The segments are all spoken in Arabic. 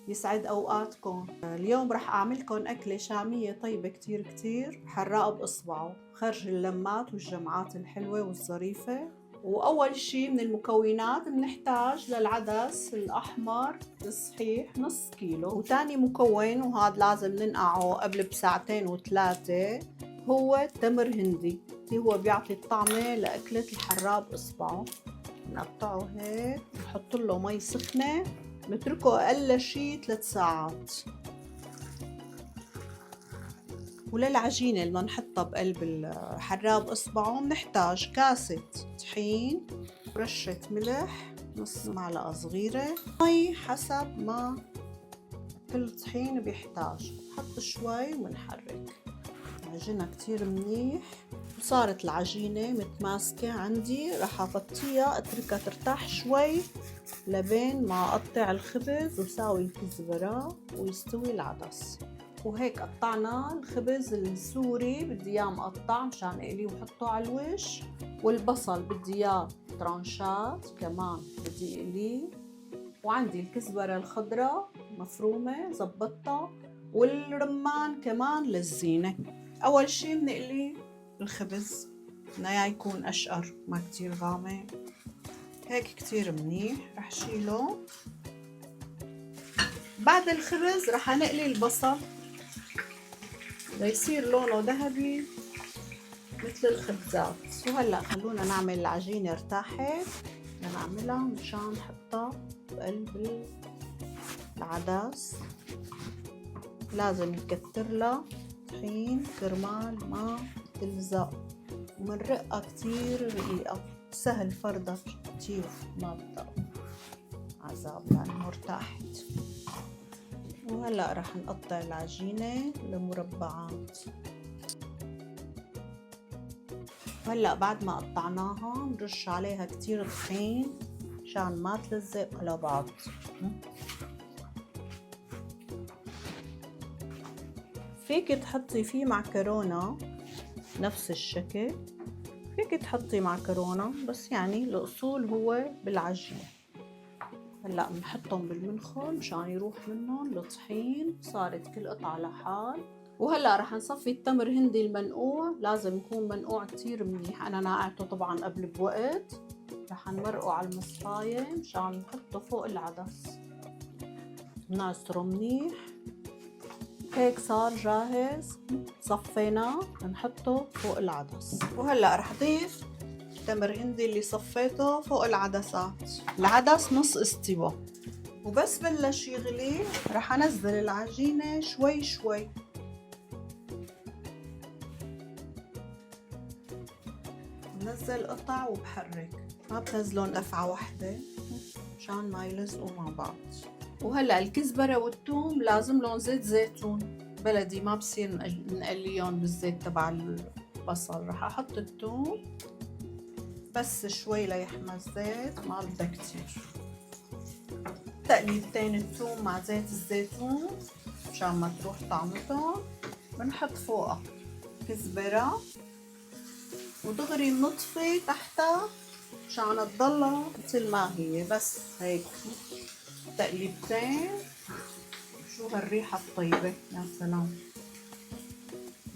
يسعد أوقاتكم. اليوم رح أعملكم أكلة شامية طيبة كتير كتير، حراقة بإصبعه، خرج اللمات والجمعات الحلوة والظريفة. وأول شي من المكونات بنحتاج للعدس الأحمر الصحيح نص كيلو، وتاني مكون وهذا لازم ننقعه قبل بساعتين وثلاثة هو التمر هندي، هو بيعطي الطعمة لأكلة الحراق بإصبعه. نقطعه هيك، نحط له مي سخنة، نتركه أقل شي 3 ساعات. وللعجينة اللي بدنا نحطها بقلب الحراق بإصبعه بنحتاج كاسة طحين، رشة ملح، نص معلقة صغيرة، مي حسب ما كل طحين بيحتاج، نحط شوي ونحرك. نعجنها كتير منيح. وصارت العجينة متماسكة عندي، رح أغطيها أتركها ترتاح شوي لبين ما أقطع الخبز وساوي الكزبرة ويستوي العدس. وهيك قطعنا الخبز السوري، بدي اياه مقطع مشان اقليه وحطه على الوش، والبصل بدي اياه ترانشات كمان بدي اقليه، وعندي الكزبرة الخضراء مفرومة زبطتها، والرمان كمان للزينة. أول شي بنقلي الخبز، بدنا إياه يكون أشقر ما كتير غامق، هيك كتير منيح. رح شيله. بعد الخبز رح نقلي البصل ليصير لونه ذهبي مثل الخبزات. وهلأ خلونا نعمل العجينة ارتاحت، نعملها مشان نحطها بقلب العدس. لازم نكتر لها طحين كرمال ما تلزق، ومنرقها كتير رقيقة، سهل فردها كتير، ما بدها عذاب لأنه ارتاحت. وهلأ رح نقطع العجينة لمربعات. وهلأ بعد ما قطعناها نرش عليها كتير طحين مشان ما تلزق على بعض. فيك تحطي فيه معكرونة نفس الشكل، فيك تحطي معكرونة، بس يعني الأصول هو بالعجين. هلأ بنحطهم بالمنخل مشان يروح منهم الطحين، صارت كل قطعة لحال. وهلأ رح نصفي التمر هندي المنقوع، لازم يكون منقوع كتير منيح، أنا نقعته طبعا قبل بوقت. رح نمرقه على المصفاية مشان نحطه فوق العدس، نعصره منيح. هيك صار جاهز، صفيناه نحطه فوق العدس. وهلأ رح ضيف التمر هندي اللي صفيته فوق العدسات. العدس نص استوى، وبس بلش يغلي رح انزل العجينة شوي شوي. بنزل قطع وبحرك، ما بنزلهم دفعة واحدة مشان ما يلزقوا مع بعض. وهلأ الكزبرة والثوم لازم لهم زيت زيتون بلدي، ما بصير نقليهم بالزيت تبع البصل. رح احط الثوم بس شوي ليحمى الزيت، ما بدها كتير. تقليبتين الثوم مع زيت الزيتون مشان ما تروح طعمتهم. بنحط فوقها كزبرة ودغري بنطفي تحتها مشان تضلها مثل ما هي، بس هيك تقليبتين. شو هالريحة الطيبة، يا سلام.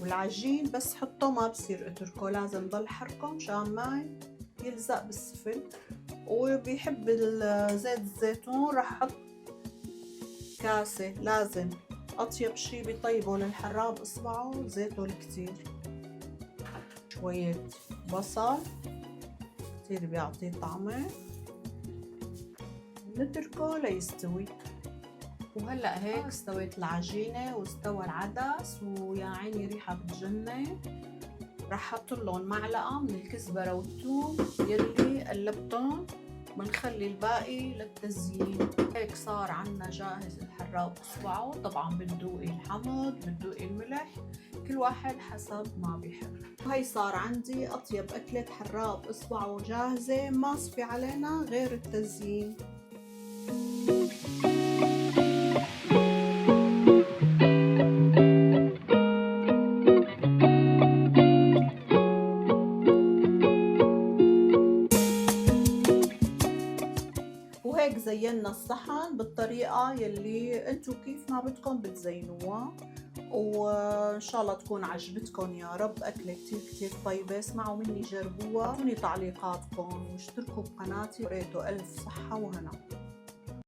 والعجين بس حطه ما بصير اتركه، لازم ضل حركه مشان ما يلزق بالسفل. وبيحب زيت الزيتون رح احط كاسة، لازم اطيب شي بيطيبه للحراق باصبعه زيته الكتير. شوية بصل كتير بيعطي طعمه، نتركه ليستوي. وهلأ هيك استوت العجينة واستوى العدس، ويا عيني ريحة بتجنن. رح احط لهم معلقة من الكزبرة والثوم يلي قلبتهم، بنخلي الباقي للتزيين. هيك صار عنا جاهز الحراق باصبعه. طبعا بتذوقي الحمض، بتذوقي الملح، كل واحد حسب ما بيحب. وهي صار عندي اطيب اكلة حراق باصبعه جاهزة، ما صفي علينا غير التزيين. وهيك زينا الصحن بالطريقة يلي انتو كيف ما بدكم بتزينوها، وإن شاء الله تكون عجبتكم يا رب. أكلة كتير طيبة. اسمعوا مني جربوها، اعطوني تعليقاتكم واشتركوا بقناتي. وريتوا ألف صحة وهنا.